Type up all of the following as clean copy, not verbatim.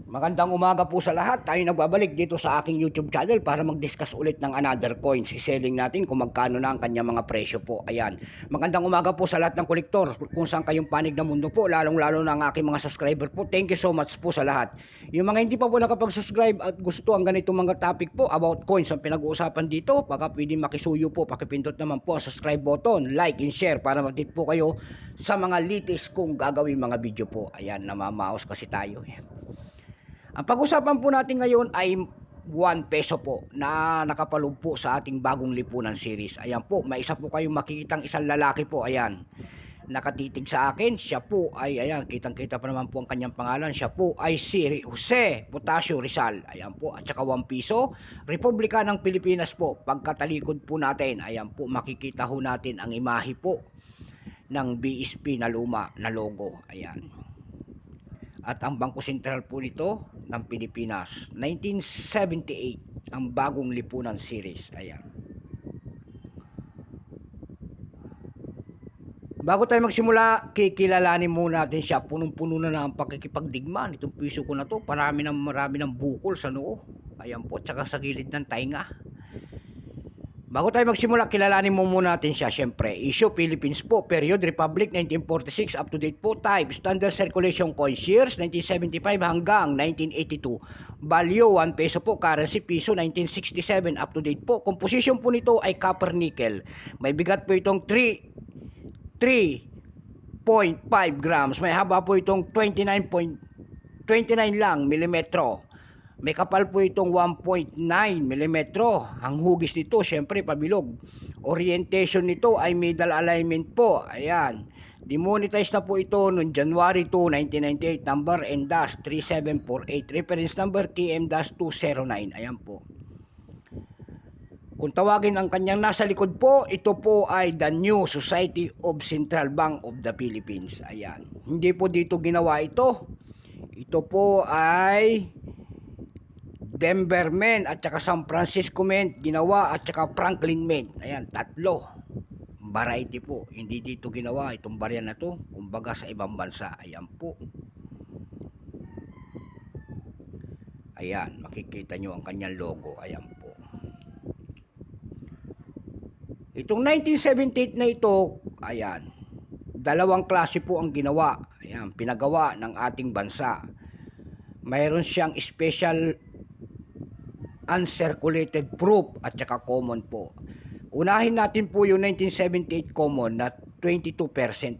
Magandang umaga po sa lahat. Tayo nagbabalik dito sa aking YouTube channel para mag-discuss ulit ng another coins. I-selling natin kung magkano na ang kanyang mga presyo po. Ayan. Magandang umaga po sa lahat ng kolektor. Kung saan kayong panig na mundo po, lalong-lalo na ang aking mga subscriber po. Thank you so much po sa lahat. Yung mga hindi pa po nakapag-subscribe at gusto ang ganitong mga topic po about coins ang pinag-uusapan dito, baka pwedeng makisuyo po, pakipindot naman po ang subscribe button, like and share para mag-tip po kayo sa mga latest kong gagawin mga video po. Ayan, namamaos kasi tayo eh. Ang pag-usapan po natin ngayon ay 1 peso po na nakapaloob po sa ating bagong lipunan series. Ayan po, may isa po kayong makikitang isang lalaki po. Ayan, nakatitig sa akin. Siya po ay, ayan, kitang-kita pa naman po ang kanyang pangalan. Siya po ay si Jose Potasio Rizal. Ayan po, at saka 1 piso. Republika ng Pilipinas po. Pagkatalikod po natin, ayan po, makikita ho natin ang imahe po ng BSP na luma na logo. Ayan. At ang Bangko Sentral po nito ng Pilipinas, 1978, ang bagong lipunan series. Ayan. Bago tayo magsimula, kikilalanin muna natin siya. Punong-puno na ang pakikipagdigman. Itong piso ko na to, marami ng bukol sa noo. Ayan po, tsaka sa gilid ng tainga. Bago tayo magsimula, kilalanin mo muna natin siya. Siyempre, issue Philippines po, period Republic 1946, up to date po, type standard circulation coins, years 1975 hanggang 1982. Value 1 peso po, currency piso 1967, up to date po. Composition po nito ay copper nickel. May bigat po itong 3.5 grams. May haba po itong 29 lang milimetro. May kapal po itong 1.9 mm. Ang hugis nito, syempre, pabilog. Orientation nito ay middle alignment po. Ayan. Demonetize na po ito noong January 2, 1998. Number N-3748. Reference number TM-209. Ayan po. Kung tawagin ang kanyang nasa likod po, ito po ay the New Society of Central Bank of the Philippines. Ayan. Hindi po dito ginawa ito. Ito po ay Denver Mint at saka San Francisco Mint ginawa at saka Franklin Mint. Ayan, tatlo. Variety po. Hindi dito ginawa itong barya na to. Kumbaga sa ibang bansa. Ayan po. Ayan, makikita nyo ang kanyang logo. Ayan po. Itong 1978 na ito, ayan, dalawang klase po ang ginawa. Ayan, pinagawa ng ating bansa. Mayroon siyang special uncirculated proof at saka common po. Unahin natin po yung 1978 common na 22%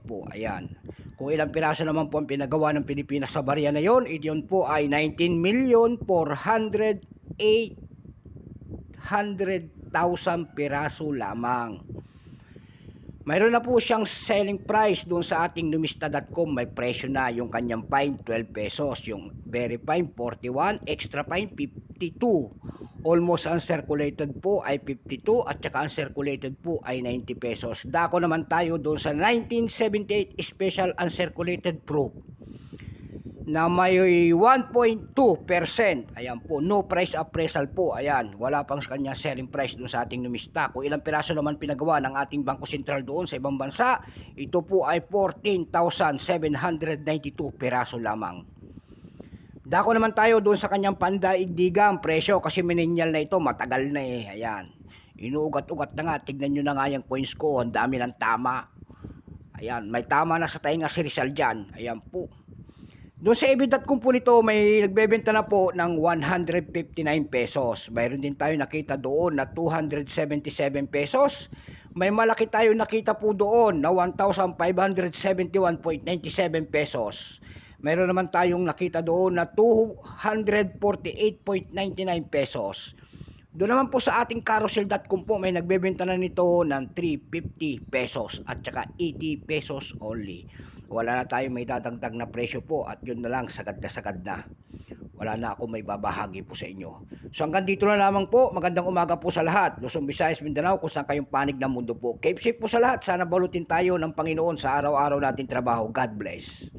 po. Ayan. Kung ilang piraso naman po ang pinagawa ng Pilipinas sa barya na yon, iyon po ay 19,408,000 piraso lamang. Mayroon na po siyang selling price doon sa ating numista.com. May presyo na yung kanyang fine 12 pesos, yung very fine 41, extra fine 52. Almost uncirculated po ay 52 at saka uncirculated po ay 90 pesos. Dako naman tayo doon sa 1978 special uncirculated proof na may 1.2%. Ayan po, no price appraisal po. Ayan, wala pang kanya selling price doon sa ating numista. Kung ilang piraso naman pinagawa ng ating Bangko Sentral doon sa ibang bansa, ito po ay 14,792 piraso lamang. Dako naman tayo doon sa kanyang pandaigdigang presyo kasi millennial na ito, matagal na eh. Ayan, inuugat-ugat na nga. Tignan nyo na nga yung coins ko, ang dami ng tama. Ayan, may tama na sa tainga si Rizal dyan. Ayan po. Doon sa ebit.com po nito, may nagbebenta na po ng 159 pesos. Mayroon din tayo nakita doon na 277 pesos. May malaki tayo nakita po doon na 1,571.97 pesos. Mayroon naman tayong nakita doon na 248.99 pesos. Doon naman po sa ating carousel.com po, may nagbebenta na nito ng 350 pesos at saka 80 pesos only. Wala na tayong may dadagdag na presyo po at yun na lang, sagad na. Wala na ako may babahagi po sa inyo. So hanggang dito na lamang po. Magandang umaga po sa lahat. Luzon, Visayas, Mindanao, kung saan kayong panig ng mundo po. Keep safe po sa lahat. Sana balutin tayo ng Panginoon sa araw-araw nating trabaho. God bless.